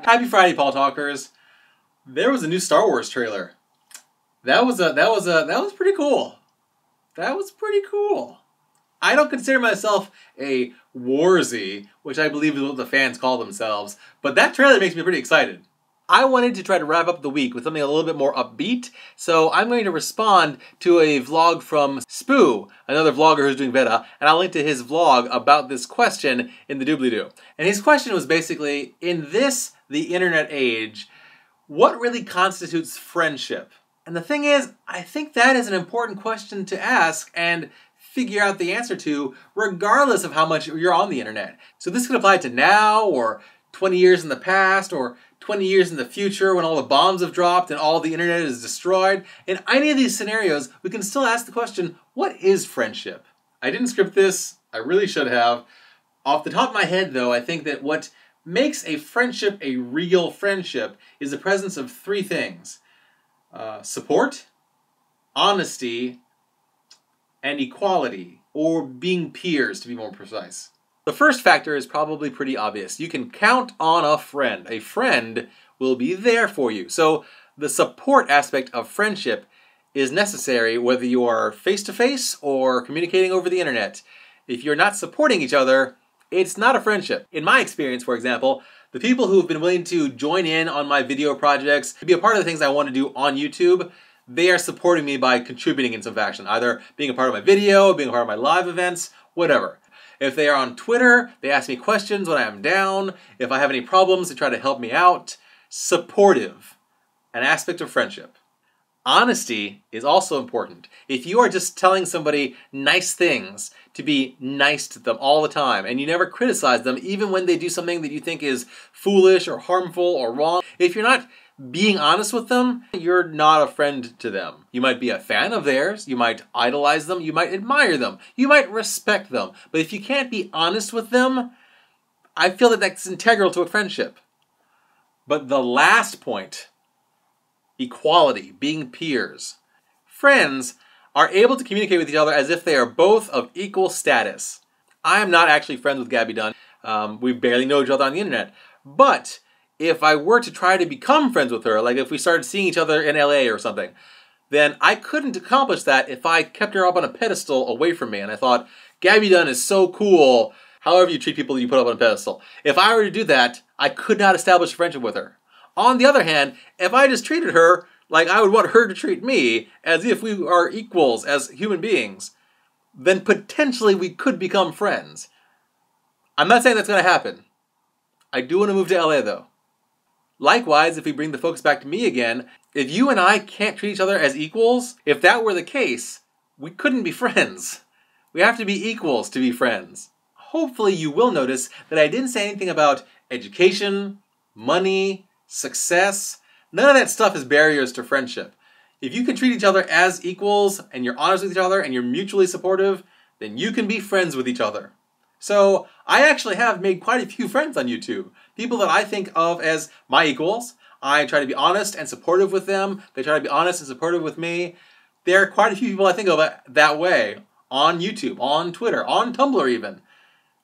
Happy Friday, Paul Talkers. There was a new Star Wars trailer. That was pretty cool. That was pretty cool. I don't consider myself a warsy, which I believe is what the fans call themselves, but that trailer makes me pretty excited. I wanted to try to wrap up the week with something a little bit more upbeat, so I'm going to respond to a vlog from Spu, another vlogger who's doing VEDA, and I'll link to his vlog about this question in the doobly-doo. And his question was basically, in this, the internet age, what really constitutes friendship? And the thing is, I think that is an important question to ask and figure out the answer to, regardless of how much you're on the internet. So this could apply to now, or 20 years in the past, or 20 years in the future when all the bombs have dropped and all the internet is destroyed. In any of these scenarios, we can still ask the question, what is friendship? I didn't script this. I really should have. Off the top of my head, though, I think that what makes a friendship a real friendship is the presence of three things. Support, honesty, and equality, or being peers, to be more precise. The first factor is probably pretty obvious. You can count on a friend. A friend will be there for you. So the support aspect of friendship is necessary whether you are face-to-face or communicating over the internet. If you're not supporting each other, it's not a friendship. In my experience, for example, the people who have been willing to join in on my video projects, to be a part of the things I want to do on YouTube, they are supporting me by contributing in some fashion, either being a part of my video, being a part of my live events, whatever. If they are on Twitter, they ask me questions when I am down. If I have any problems, they try to help me out. Supportive, an aspect of friendship. Honesty is also important. If you are just telling somebody nice things, to be nice to them all the time, and you never criticize them, even when they do something that you think is foolish or harmful or wrong, if you're not being honest with them, you're not a friend to them. You might be a fan of theirs, you might idolize them, you might admire them, you might respect them, but if you can't be honest with them, I feel that that's integral to a friendship. But the last point, equality, being peers. Friends are able to communicate with each other as if they are both of equal status. I am not actually friends with Gabby Dunn. We barely know each other on the internet, but if I were to try to become friends with her, like if we started seeing each other in LA or something, then I couldn't accomplish that if I kept her up on a pedestal away from me and I thought, Gabby Dunn is so cool, however you treat people that you put up on a pedestal. If I were to do that, I could not establish a friendship with her. On the other hand, if I just treated her like I would want her to treat me, as if we are equals as human beings, then potentially we could become friends. I'm not saying that's going to happen. I do want to move to LA though. Likewise, if we bring the focus back to me again, if you and I can't treat each other as equals, if that were the case, we couldn't be friends. We have to be equals to be friends. Hopefully you will notice that I didn't say anything about education, money, success. None of that stuff is barriers to friendship. If you can treat each other as equals, and you're honest with each other, and you're mutually supportive, then you can be friends with each other. So I actually have made quite a few friends on YouTube. People that I think of as my equals. I try to be honest and supportive with them. They try to be honest and supportive with me. There are quite a few people I think of that way on YouTube, on Twitter, on Tumblr even.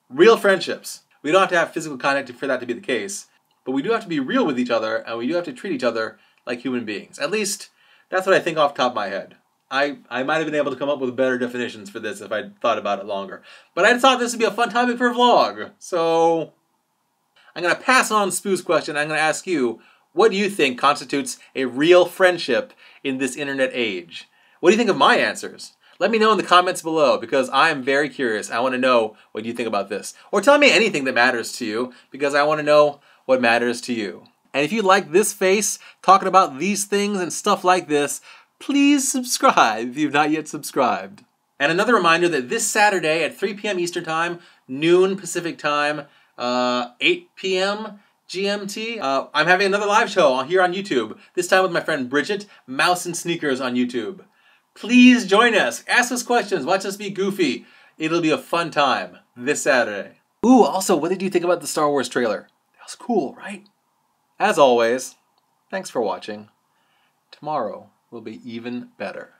Real friendships. We don't have to have physical contact for that to be the case. But we do have to be real with each other, and we do have to treat each other like human beings. At least, that's what I think off the top of my head. I might have been able to come up with better definitions for this if I'd thought about it longer. But I thought this would be a fun topic for a vlog. So I'm going to pass on Spu's question. I'm going to ask you, what do you think constitutes a real friendship in this internet age? What do you think of my answers? Let me know in the comments below, because I am very curious. I want to know what you think about this. Or tell me anything that matters to you, because I want to know what matters to you. And if you like this face, talking about these things and stuff like this, please subscribe if you've not yet subscribed. And another reminder that this Saturday at 3 p.m. Eastern Time, noon Pacific Time, 8 p.m. GMT, I'm having another live show here on YouTube, this time with my friend Bridget, Mouse and Sneakers on YouTube. Please join us, ask us questions, watch us be goofy. It'll be a fun time this Saturday. Ooh, also, what did you think about the Star Wars trailer? That was cool, right? As always, thanks for watching. Tomorrow will be even better.